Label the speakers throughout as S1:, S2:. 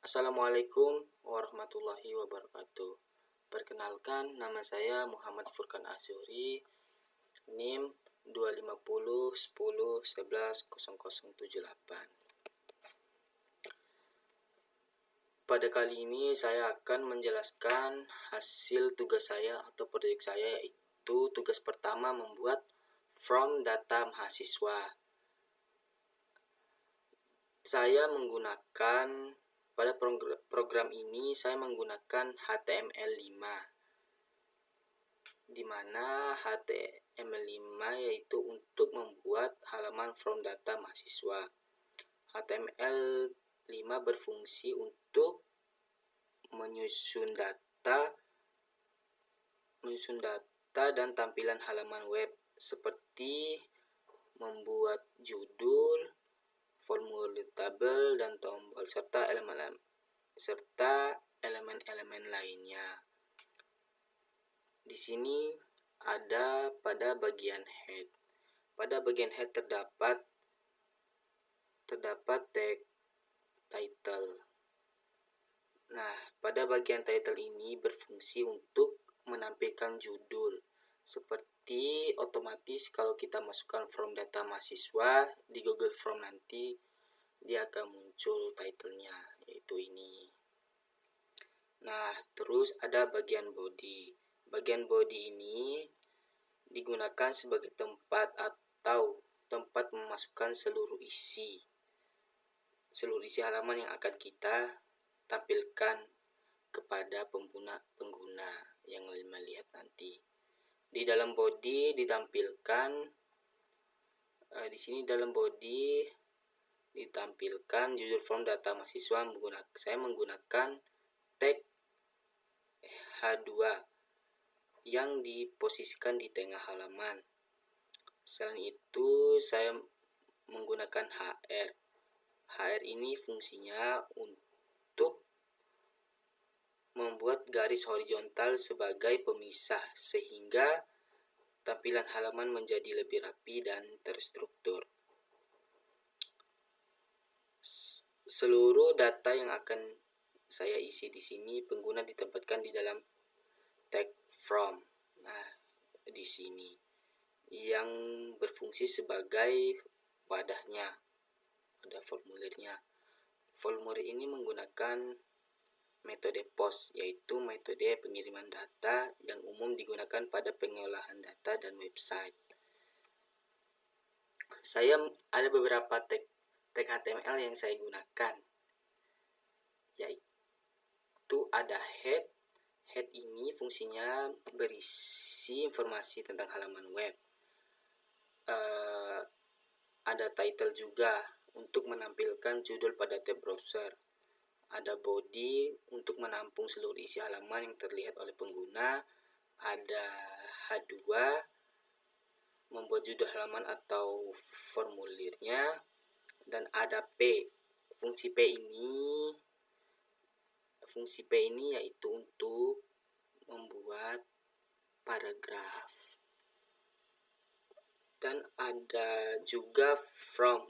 S1: Assalamualaikum warahmatullahi wabarakatuh. Perkenalkan, nama saya Muhammad Furkan Azuri, NIM 25010110078. Pada kali ini saya akan menjelaskan hasil tugas saya atau proyek saya, yaitu tugas pertama membuat from data mahasiswa. Saya menggunakan pada program ini saya menggunakan HTML5, di mana HTML5 yaitu untuk membuat halaman from data mahasiswa. HTML5 berfungsi untuk menyusun data dan tampilan halaman web, seperti membuat judul, formulir tabel dan tombol serta elemen-elemen lainnya. Di sini ada pada bagian head. Pada bagian head terdapat tag title. Nah, pada bagian title ini berfungsi untuk menampilkan judul. Seperti otomatis kalau kita masukkan from data mahasiswa di Google Form nanti, dia akan muncul titlenya, yaitu ini. Nah, terus ada bagian body. Bagian body ini digunakan sebagai tempat memasukkan seluruh isi halaman yang akan kita tampilkan kepada pengguna yang melihat nanti. Di dalam body ditampilkan di sini dalam body ditampilkan judul form data mahasiswa. Saya menggunakan tag H2 yang diposisikan di tengah halaman. Selain itu, saya menggunakan HR. HR ini fungsinya untuk membuat garis horizontal sebagai pemisah, sehingga tampilan halaman menjadi lebih rapi dan terstruktur. Seluruh data yang akan saya isi di sini, pengguna ditempatkan di dalam tag from. Nah, di sini yang berfungsi sebagai wadahnya, ada formulirnya. Formulir ini menggunakan metode POST, yaitu metode pengiriman data yang umum digunakan pada pengolahan data dan website. Saya ada beberapa tag HTML yang saya gunakan, yaitu ada head. Head ini fungsinya berisi informasi tentang halaman web. Ada title juga untuk menampilkan judul pada tab browser. Ada body untuk menampung seluruh isi halaman yang terlihat oleh pengguna. Ada H2 membuat judul halaman atau formulirnya, dan ada P. Fungsi P ini yaitu untuk membuat paragraf. Dan ada juga from,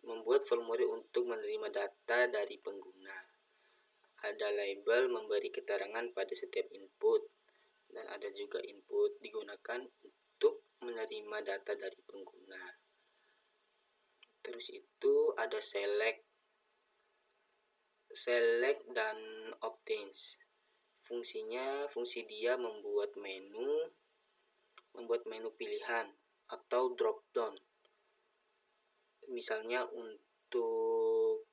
S1: membuat formulir untuk menerima data dari pengguna. Ada label, memberi keterangan pada setiap input. Dan ada juga input, digunakan untuk menerima data dari pengguna. Terus itu ada select dan options. Fungsi dia membuat menu pilihan atau drop down. Misalnya untuk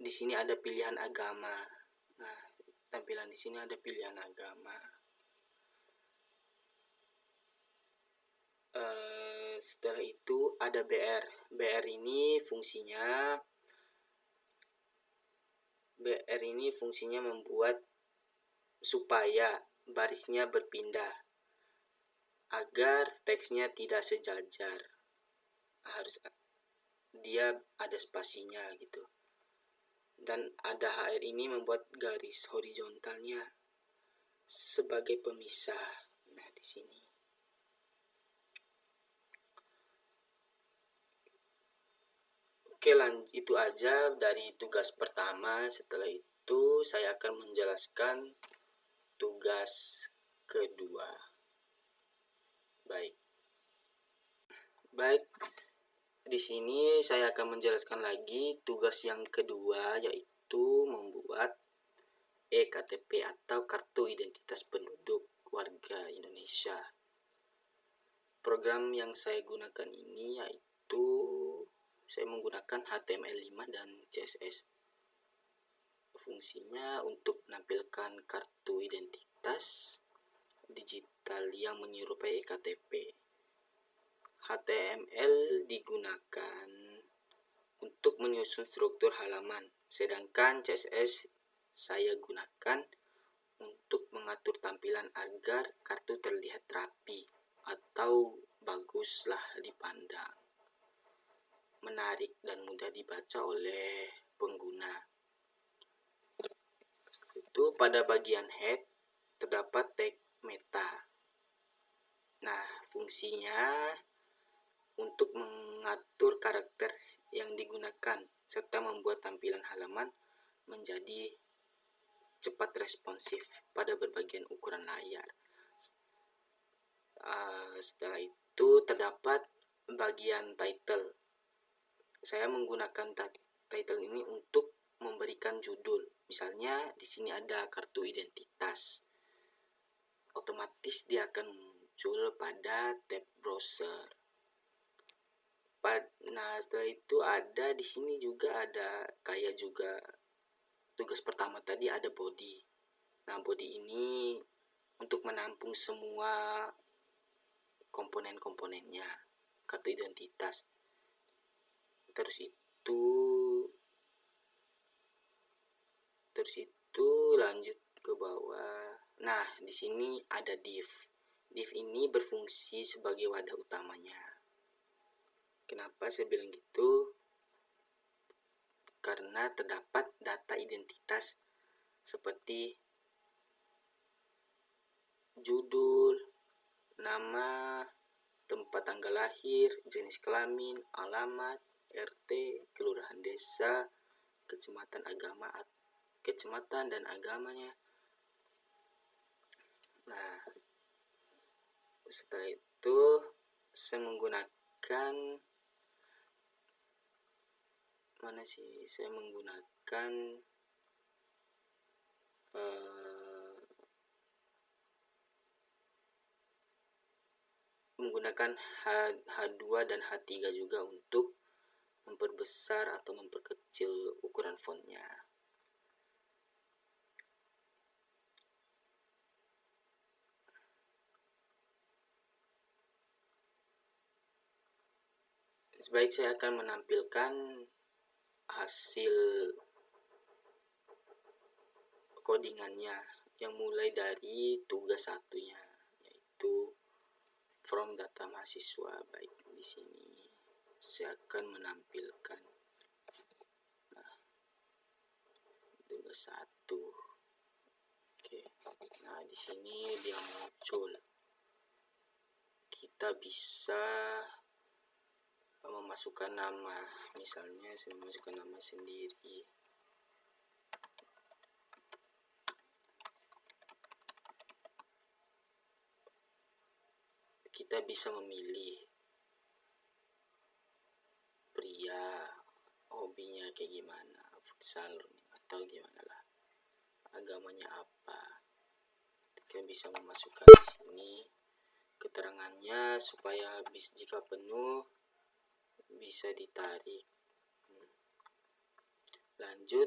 S1: di sini ada pilihan agama. Nah, tampilan di sini ada pilihan agama. Setelah itu ada BR. BR ini fungsinya membuat supaya barisnya berpindah agar teksnya tidak sejajar. Harus dia ada spasinya gitu. Dan ada HR ini membuat garis horizontalnya sebagai pemisah. Nah, di sini. Oke, itu aja dari tugas pertama. Setelah itu saya akan menjelaskan tugas kedua. Baik. Di sini saya akan menjelaskan lagi tugas yang kedua, yaitu membuat EKTP atau Kartu Identitas Penduduk Warga Indonesia. Program yang saya gunakan ini yaitu saya menggunakan HTML5 dan CSS. Fungsinya untuk menampilkan kartu identitas digital yang menyerupai EKTP. HTML digunakan untuk menyusun struktur halaman, sedangkan CSS saya gunakan untuk mengatur tampilan agar kartu terlihat rapi atau baguslah dipandang, menarik dan mudah dibaca oleh pengguna. Setelah itu pada bagian head terdapat tag meta. Nah, fungsinya untuk mengatur karakter yang digunakan serta membuat tampilan halaman menjadi cepat responsif pada berbagai ukuran layar. Setelah itu terdapat bagian title. Saya menggunakan title ini untuk memberikan judul. Misalnya di sini ada kartu identitas. Otomatis dia akan muncul pada tab browser. Nah, setelah itu ada di sini juga ada kayak juga tugas pertama tadi ada body. Nah, body ini untuk menampung semua komponen-komponennya kartu identitas. Terus itu lanjut ke bawah. Nah, di sini ada div. Div ini berfungsi sebagai wadah utamanya. Kenapa saya bilang gitu? Karena terdapat data identitas seperti judul, nama, tempat tanggal lahir, jenis kelamin, alamat, RT, kelurahan desa, kecamatan dan agamanya. Nah, setelah itu saya menggunakan H2 dan H3 juga untuk memperbesar atau memperkecil ukuran fontnya. Sebaik saya akan menampilkan hasil codingannya yang mulai dari tugas satunya, yaitu from data mahasiswa. Baik, di sini saya akan menampilkan tugas 1. Oke. Nah, di sini dia muncul. Kita bisa memasukkan nama. Misalnya saya memasukkan nama sendiri. Kita bisa memilih pria, hobinya kayak gimana, futsal atau gimana lah, agamanya apa. Kita bisa memasukkan di sini keterangannya supaya jika penuh bisa ditarik. Lanjut,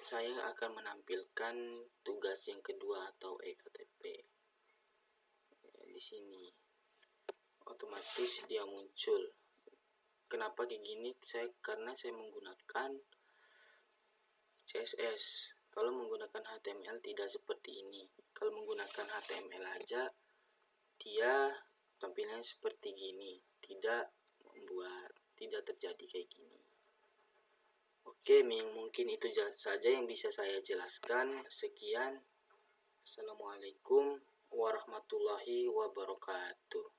S1: saya akan menampilkan tugas yang kedua atau EKTP. Di sini otomatis dia muncul. Kenapa kayak gini? Karena saya menggunakan CSS. Kalau menggunakan HTML tidak seperti ini. Kalau menggunakan HTML aja dia tampilannya seperti gini, tidak terjadi kayak gini. Oke, mungkin itu saja yang bisa saya jelaskan. Sekian. Assalamualaikum warahmatullahi wabarakatuh.